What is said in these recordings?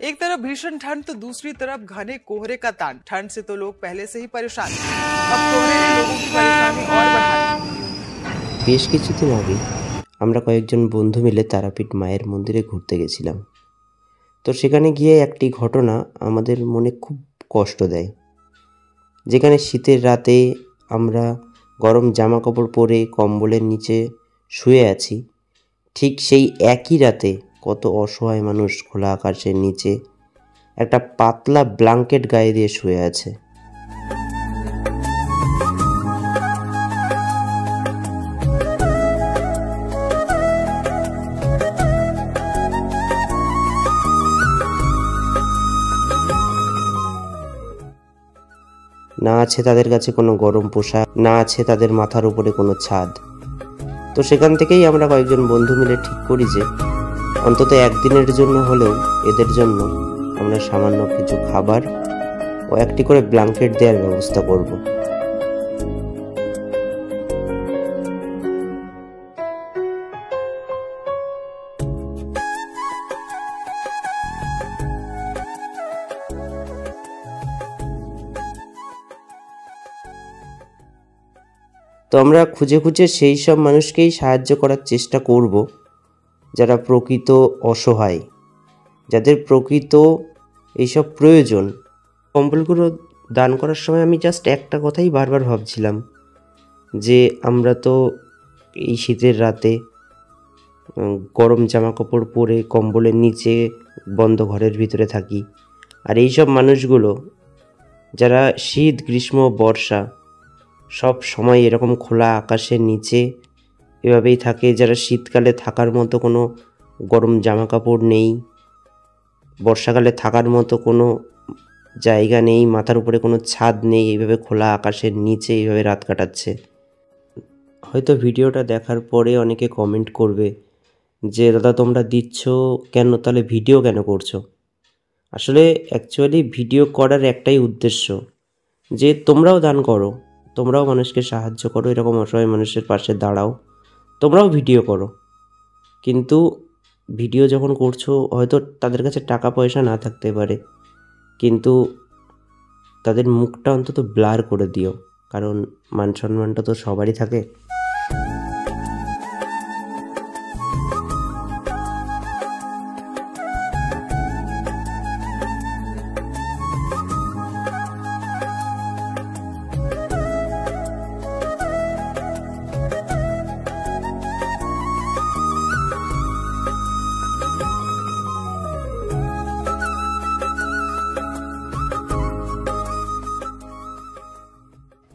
एक तरफ भीषण ठंड तो दूसरी तरफ घने कोहरे का तांड। ठंड से तो लोग पहले से ही परेशान, अब कोहरे ने लोगों की परेशानी और बढ़ा दी। বেশ কিছুদিন আগে আমরা কয়েকজন বন্ধু মিলে তারাপীঠ মায়ের মন্দিরে ঘুরতে গেছিলাম। তো সেখানে গিয়ে একটি ঘটনা আমাদের মনে খুব কষ্ট দেয়। যেখানে শীতের রাতে আমরা গরম জামা কাপড় পরে কম্বলের নিচে শুয়ে আছি, ঠিক সেই একই রাতে কত অসহায় মানুষ খোলা আকাশের নিচে একটা পাতলা ব্ল্যাঙ্কেট গায়ে দিয়ে শুয়ে আছে। না আছে তাদের কাছে কোনো গরম পোশাক, না আছে তাদের মাথার উপরে কোনো ছাদ। তো সেখান থেকেই আমরা কয়েকজন বন্ধু মিলে ঠিক করি যে অন্তত একদিনের জন্য হলেও এদের জন্য আমরা সামান্য কিছু খাবার ও একটি করে ব্ল্যাঙ্কেট দেওয়ার ব্যবস্থা করব। তো আমরা খুঁজে খুঁজে সেই সব মানুষকেই সাহায্য করার চেষ্টা করব যারা প্রকৃত অসহায়, যাদের প্রকৃত এইসব প্রয়োজন। কম্বলগুলো দান করার সময় আমি জাস্ট একটা কথাই বারবার ভাবছিলাম যে আমরা তো এই শীতের রাতে গরম জামা কাপড় পরে কম্বলের নিচে বন্ধ ঘরের ভিতরে থাকি, আর এইসব মানুষগুলো যারা শীত গ্রীষ্ম বর্ষা সব সময় এরকম খোলা আকাশের নিচে এভাবেই থাকে, যারা শীতকালে থাকার মতো কোনো গরম জামা কাপড় নেই, বর্ষাকালে থাকার মতো কোনো জায়গা নেই, মাথার উপরে কোনো ছাদ নেই, এইভাবে খোলা আকাশের নিচে এইভাবে রাত কাটাচ্ছে। হয়তো ভিডিওটা দেখার পরে অনেকে কমেন্ট করবে যে দাদা তোমরা দিচ্ছ কেন, তাহলে ভিডিও কেন করছো? আসলে অ্যাকচুয়ালি ভিডিও করার একটাই উদ্দেশ্য যে তোমরাও দান করো, তোমরাও মানুষকে সাহায্য করো, এরকম অসহায় মানুষের পাশে দাঁড়াও, তোমরাও ভিডিও করো। কিন্তু ভিডিও যখন করছো হয়তো তাদের কাছে টাকা পয়সা না থাকতে পারে, কিন্তু তাদের মুখটা অন্তত ব্লার করে দিও, কারণ মান সম্মানটা তো সবারই থাকে।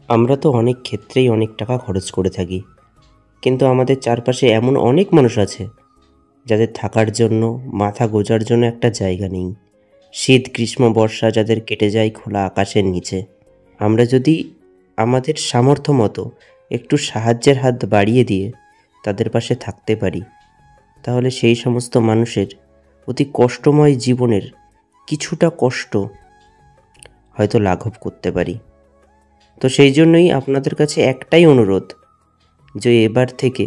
আমরা তো অনেক ক্ষেত্রেই অনেক টাকা খরচ করে থাকি, কিন্তু আমাদের চারপাশে এমন অনেক মানুষ আছে যাদের থাকার জন্য, মাথা গোজার জন্য একটা জায়গা নেই। শীত গ্রীষ্ম বর্ষা যাদের কেটে যায় খোলা আকাশের নিচে। আমরা যদি আমাদের সামর্থ্য মতো একটু সাহায্যের হাত বাড়িয়ে দিয়ে তাদের পাশে থাকতে পারি, তাহলে সেই সমস্ত মানুষের অতি কষ্টময় জীবনের কিছুটা কষ্ট হয়তো লাঘব করতে পারি। তো সেই জন্যই আপনাদের কাছে একটাই অনুরোধ যে এবার থেকে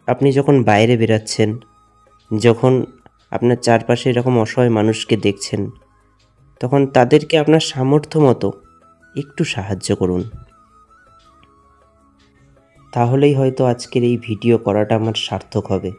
আপনি যখন বাইরে বেরাচ্ছেন, যখন আপনার চারপাশে এরকম অসহায় মানুষকে দেখছেন, তখন তাদেরকে আপনার সামর্থ্য মতো একটু সাহায্য করুন। তাহলেই হয়তো আজকের এই ভিডিও করাটা আমার সার্থক হবে।